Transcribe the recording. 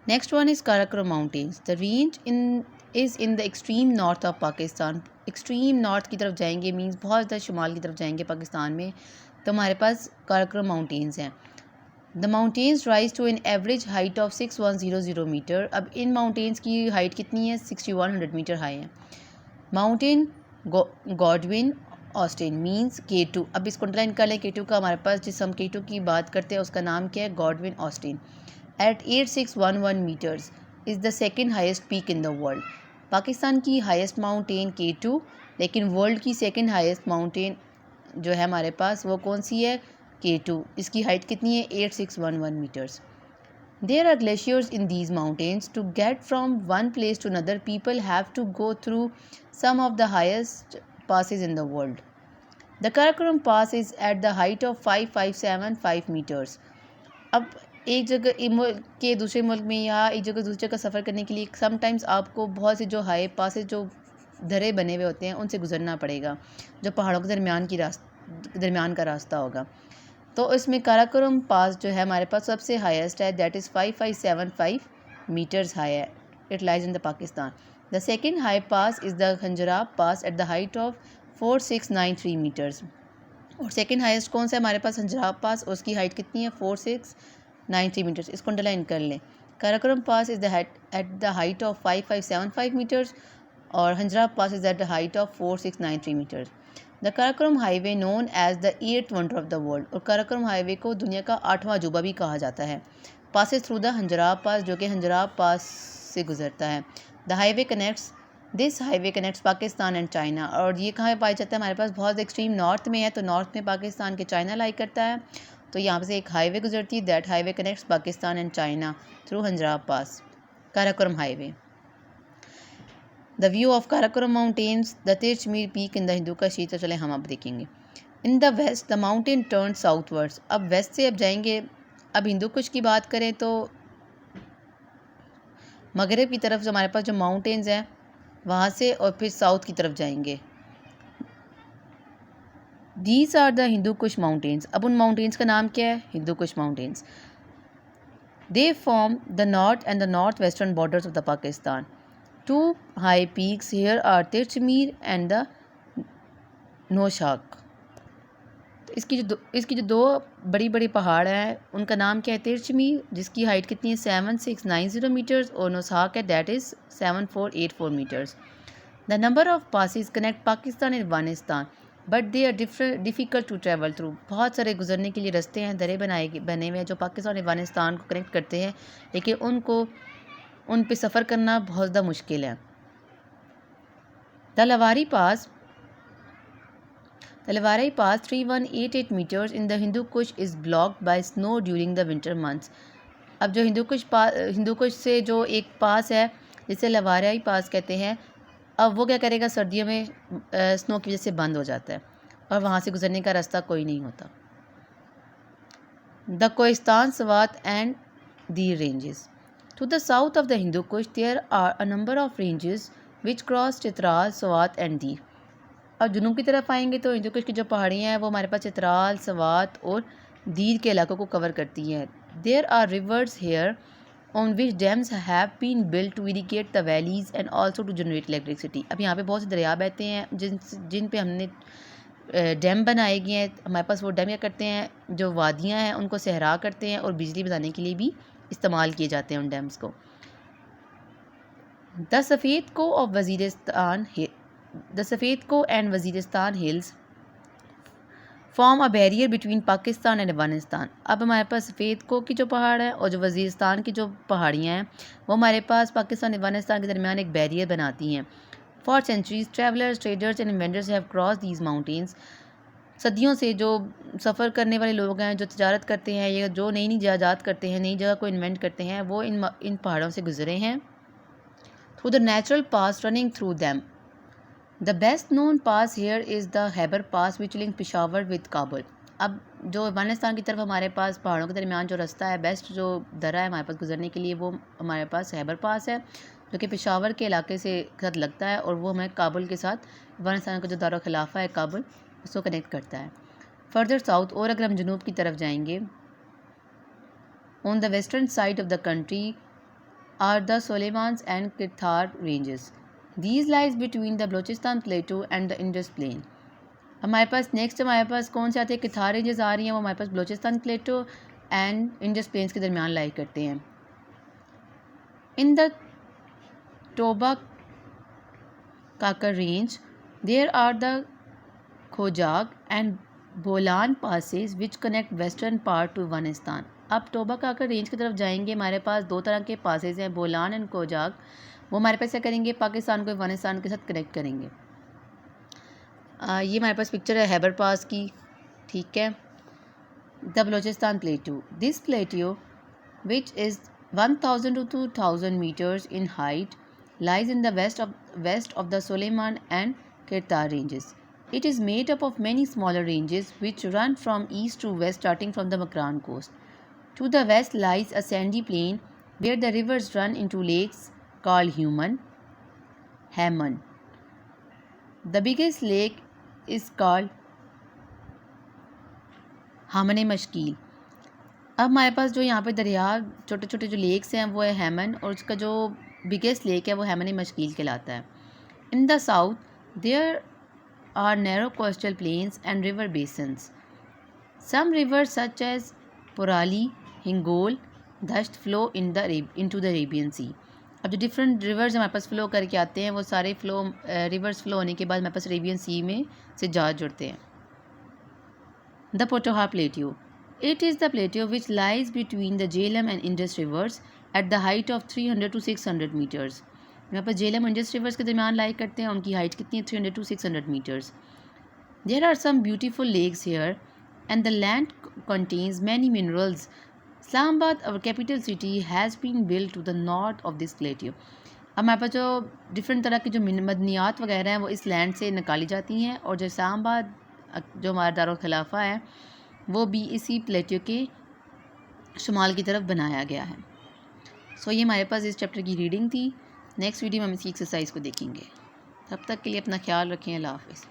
Next one is Karakoram mountains. The range is in the extreme north of Pakistan. Extreme north की तरफ जाएंगे means बहुत ज़्यादा शुमाल की तरफ जाएंगे पाकिस्तान में, तो हमारे पास काराकोरम माउंटेन्स हैं। The mountains rise to an average height of 6100 meter. अब इन माउंटेन्स की हाइट कितनी है? 6100 मीटर हाई है। Mountain Godwin Austen means K2। अब इसको अंडरलाइन कर लें, K2 का हमारे पास जिस हम K2 की बात करते हैं उसका नाम क्या है? Godwin Austen. At 8611 meters is the second highest peak in the world. Pakistan की हाइस्ट माउंटेन K2, लेकिन वर्ल्ड की सेकेंड हाइस्ट माउंटेन जो है हमारे पास वो कौन सी है? K2। इसकी हाइट कितनी है? 8611 metres. There are glaciers in these mountains. To get from one place to another, people have to go through some of the highest passes in the world. The Karakoram Pass is at the height of 5575 meters. अब एक जगह एक मुल्क के दूसरे मुल्क में या एक जगह दूसरी जगह सफ़र करने के लिए समटाइम्स आपको बहुत से जो हाई पासेज जो दरे बने हुए होते हैं उनसे गुजरना पड़ेगा, जो पहाड़ों के दरमियान का रास्ता होगा। तो इसमें काराकोरम पास जो है हमारे पास सबसे हाईएस्ट है, दैट इज़ 5575 मीटर्स हाई है। It lies in the Pakistan. The second high pass is the Khunjerab pass at the height of 4693 meters. और सेकेंड हाईएस्ट कौन सा है हमारे पास? खंजराब पास। उसकी हाइट कितनी है? 4693 मीटर्स। इसको अंडरलाइन कर लें। Karakoram pass is the at the height of 5575 meters और Khunjerab pass is at the height of 4693 meters. The Karakoram highway known as the 8th wonder of the world. और काराकोरम हाईवे को दुनिया का 8वां अजूबा भी कहा जाता है। पासेस थ्रू द हंजराब पास, जो कि हंजराब पास से गुजरता है। The highway connects Pakistan and China. और ये कहाँ पाया जाता है? हमारे पास बहुत एक्सट्रीम नॉर्थ में है, तो नॉर्थ में पाकिस्तान के चाइना लाई करता है, तो यहाँ से एक हाईवे गुजरती है। That highway connects Pakistan and China through Khunjerab pass, Karakoram highway. The view of Karakoram mountains, the Tirichmir peak in the Hindu Kush. तो चले हम अब देखेंगे। In the west the mountain turn southwards. अब वेस्ट से अब जाएंगे। अब हिंदू कुश की बात करें तो मगरब की तरफ जो हमारे पास जो माउंटेन्स हैं वहाँ से और फिर साउथ की तरफ जाएंगे। These are the Hindu Kush mountains. अब उन माउंटेन्स का नाम क्या है? Hindu Kush mountains. They form the north and the north western borders of the Pakistan. Two high peaks here are Tirchmir and the Noshaq. तो इसकी जो दो बड़ी बड़ी पहाड़ हैं उनका नाम क्या है? तिरचमीर, जिसकी हाइट कितनी है? 7690 मीटर्स, और नौशाक है that is 7484 meters. The number of passes connect Pakistan and Afghanistan but they are difficult to travel through. बहुत सारे गुजरने के लिए रास्ते हैं, दरे बने हुए हैं जो पाकिस्तान और अफगानिस्तान को कनेक्ट करते हैं, लेकिन उन पे सफ़र करना बहुत ज़्यादा मुश्किल है। The Lowari pass 3188 meters in the Hindu Kush is blocked by snow during the winter months. अब जो हिंदू कुश से जो एक पास है जिसे लवाराई पास कहते हैं, अब वो क्या करेगा? सर्दियों में स्नो की वजह से बंद हो जाता है और वहाँ से गुजरने का रास्ता कोई नहीं होता। The Kohistan Swat and Dir ranges. To the south of the Hindu Kush there are a number of ranges which cross Chitral Swat and Dir. अब जुनूब की तरफ आएंगे तो हिंदू कुश की जो पहाड़ियाँ हैं वो हमारे पास चित्राल, सवात और दीद के इलाकों को कवर करती हैं। There are rivers here on which dams have been built to irrigate the valleys and also to generate electricity. अब यहाँ पे बहुत से दरिया बहते हैं जिन पे हमने डैम बनाए गए हैं। हमारे पास वो डैम क्या करते हैं? जो वादियाँ हैं उनको सहरा करते हैं और बिजली बनाने के लिए भी इस्तेमाल किए जाते हैं उन डैम्स को। द सफ़ेद को of Waziristan The Safedko and Waziristan hills form a barrier between Pakistan and Afghanistan. अब हमारे पास सफ़ेदको की जो पहाड़ है और जो वज़ीरिस्तान की जो पहाड़ियाँ हैं वो हमारे पास पाकिस्तान और अफगानिस्तान के दरमियान एक बैरियर बनाती हैं। For centuries travellers, traders and inventors have cross these mountains. सदियों से जो सफ़र करने वाले लोग हैं, जो तजारत करते हैं या जो नई नई इजाद करते हैं, नई जगह को इन्वेंट करते हैं, वो इन पहाड़ों से गुजरे हैं। Through the natural pass running through them. The best known pass here is the Haber pass which link Peshawar with Kabul. अब जो अफगानिस्तान की तरफ हमारे पास पहाड़ों के दरमियान जो रास्ता है, बेस्ट जो दरा है हमारे पास गुजरने के लिए, वो हमारे पास हैबर पास है जो कि पिशावर के इलाके से साथ लगता है और वो हमें काबुल के साथ अफगानिस्तान का जो दारुल खिलाफा है काबुल, उसको कनेक्ट करता है। फर्दर साउथ, और अगर हम जनूब की तरफ जाएंगे, on the western side of the country are the Solimans and Kirthar ranges. These lies between the Balochistan plateau and the Indus plain. हमारे पास नेक्स्ट हमारे पास कौन से आते हैं, किथार रेंजेस आ रही हैं, वो हमारे पास Balochistan plateau and Indus plains के दरमियान लाई करते हैं. In the Toba Kakar range there are the Khojak and Bolan passes which connect western part to Afghanistan. अब टोबा काकर रेंज की तरफ जाएंगे, हमारे पास दो तरह के पासेस हैं, बोलान एंड खोजाग. वो हमारे पास क्या करेंगे, पाकिस्तान को अफगानिस्तान के साथ कनेक्ट करेंगे. ये हमारे पास पिक्चर है हैबर पास की, ठीक है. The Balochistan plateau. This plateau which is 1000 to 2000 meters in height lies in the west of the Suleiman and Kirtar ranges. It is made up of many smaller ranges which run from east to west starting from the Makran coast. To the west lies a sandy plain where the rivers run into lakes called Haman. The biggest lake is called हमन मशकील. अब हमारे पास जो यहाँ पे दरिया छोटे छोटे जो लेक्स हैं वो है हेमन, और उसका जो बिगेस्ट लेक है वो हेमन मशकील कहलाता है. In the south there are narrow coastal plains and river basins. Some rivers such as Purali, Hingol, Dasht flow into the Arabian sea. अब जो डिफरेंट रिवर्स हमारे पास फ़्लो करके आते हैं वो सारे रिवर्स फ़्लो होने के बाद हमारे पास अरेबियन सी में से जा जुड़ते हैं. The Potohar plateau. It is the plateau which lies between the Jhelum and Indus rivers at the height of 300 to 600 meters. यहाँ पर झेलम और इंडस रिवर्स के दरमियान लाई करते हैं, उनकी हाइट कितनी है, 300 to 600 meters. There are some beautiful lakes here and the land contains many minerals. Islamabad, our capital city, has been built to the north of this plateau. अब हमारे पास जो डिफरेंट तरह की जो मदनियात वगैरह हैं वो इस लैंड से निकाली जाती हैं, और जो इस्लामाबाद जो हमारा दारुल खिलाफा है वो भी इसी प्लेटो के शुमाल की तरफ बनाया गया है. सो ये हमारे पास इस चैप्टर की रीडिंग थी. नेक्स्ट वीडियो में हम इसी एक्सरसाइज को देखेंगे. तब तक के लिए अपना ख्याल रखें. अल्लाह हाफ़िज़.